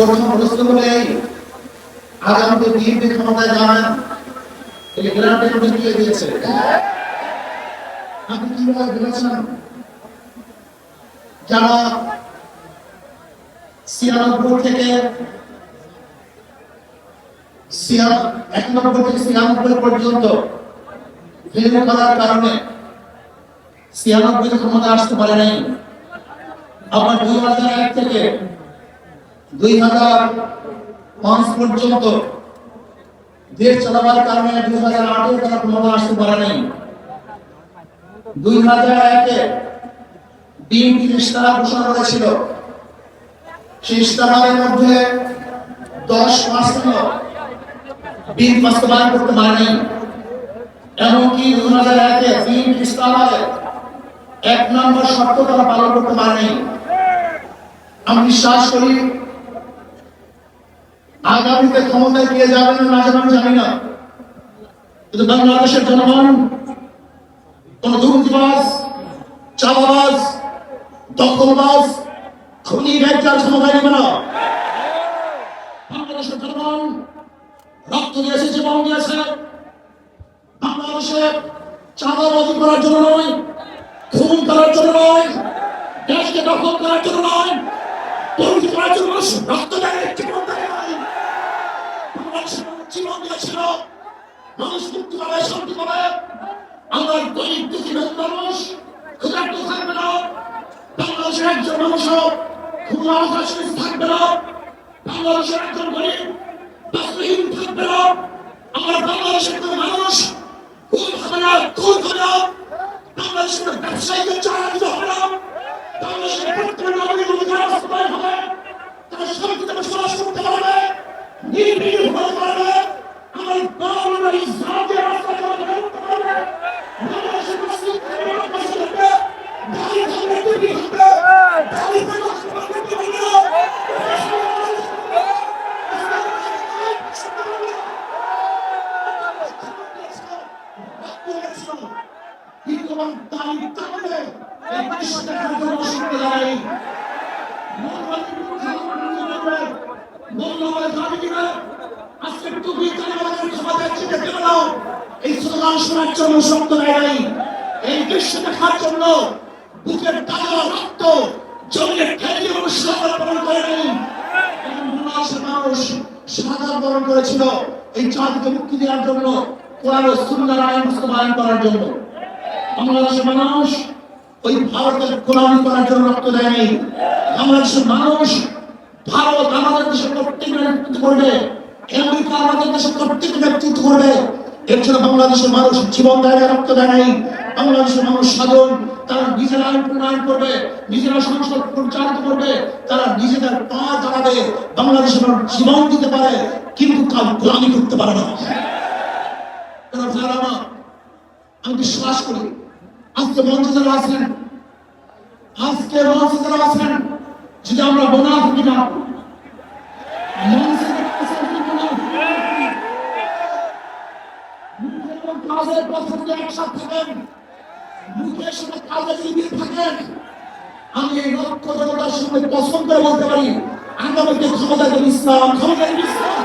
প্রথম প্রশ্ন হলো এই, আগামী বিএনপি ক্ষমতায় যাবেন, এই গ্রান্টের মধ্যে দিয়ে দিয়েছে, আপনি কিভাবে ভেবেছেন যারা 96 থেকে 91 পর্যন্ত ফেল করার কারণে 96 ক্ষমতা আসতে পারে নাই। আবার 2001 থেকে 2005 পর্যন্ত দেশ চালাবার কারণে 2008 তারা ক্ষমতা আসতে পারে নাই। 2001-এ বিএনপি ইশতেহার ঘোষণা করেছিল, সেই ইশতেহারের মধ্যে 10% বিএনপি বাস্তবায়ন করতে পারেনি। এমনকি 2001-এ বিএনপি ইশতেহারে 1 নম্বর শর্ত তারা পালন করতে পারেনি। আমি বিশ্বাস করি আগামীতে ক্ষমতায় কে যাবেন না যাবেন জানি না, কিন্তু বাংলাদেশের জনগণ কোন দুর্নীতিবাজ, চাঁদাবাজ, দখলবাজ, খুনি ব্যক্তির ক্ষমতায় নেবে না। বাংলাদেশের জনগণ রক্ত দিয়েছে, জীবন দিয়েছে বাংলাদেশে চাঁদাবাজি করার জন্য নয়, খুন করার জন্য নয়, দেশকে দখল করার জন্য নয়, দুর্নীতি করার জন্য রক্ত দেয়, জীবন দেয়। বাংলাদেশের জীবন দিয়েছিল মানুষ মুক্তি পাবে, শান্তি পাবে। আমরা গরিব দুঃখী মানুষ ক্ষুধার্ত থাকবে না। বাংলাদেশের একজন মানুষও খুন অবকাশ থাকবে না। বাংলাদেশের একজন গরিব বাস্তুহীন থাকবে না। আমরা বাংলাদেশের কোন মানুষ খুন হবে না, খুন হবে না। বাংলাদেশের ব্যবসায়ীদের চাকরি দিতে হবে না। বাংলাদেশের প্রত্যেক নাগরিক অধিকার বাস্তবায়ন হবে। তারা শান্তিতে বসবাস করতে পারবে, নির্বিঘ্নে হতে পারবে। আমার বাংলার ইসলামের রাস্তা চলতে পারবে। বাংলাদেশের মুসলিম থাকবে, দাঁড়িয়ে থাকবে, টুপি থাকবে, দাঁড়িয়ে থাকবে, এই স্লোগান শোনার জন্য শব্দ নেই, এই দৃশ্য দেখার জন্য বুকের তাজা রক্ত জমিয়ে ঠেলে অনুশীলন পালন করেনি। মানুষ সাদা বরণ করেছিল এই জাতিকে মুক্তি দেওয়ার জন্য, কোরআন ও সুন্নাহর আইন বাস্তবায়ন করার জন্য। বাংলাদেশের মানুষ ওই ভারতের গোলামি করার জন্য রক্ত দেয়নি। বাংলাদেশের মানুষ ভারত আমাদের দেশের প্রত্যেক নেতৃত্ব করবে, আমেরিকা আমাদের দেশের প্রত্যেক নেতৃত্ব করবে, এর জন্য বাংলাদেশের মানুষ জীবন দেয়, রক্ত দেয় নাই। বাংলাদেশের মানুষ সাধন, তারা নিজেরা আইন প্রণয়ন করবে, নিজেরা সংসদ পরিচালিত করবে, তারা নিজেদের পা দাঁড়াবে। বাংলাদেশের মানুষ জীবন দিতে পারে কিন্তু কাল গোলামি করতে পারে না। আমি বিশ্বাস করি আজকে মঞ্চে যারা আছেন, যদি আমরা মুনাফিক না কাজের পথে একসাথে থাকেন, মুখের সাথে কাজে যদি থাকেন, আমি এই লক্ষ জনতার সঙ্গে পছন্দ করে বলতে পারি আগামীতে ক্ষমতা ইসলাম, ক্ষমতা ইসলাম।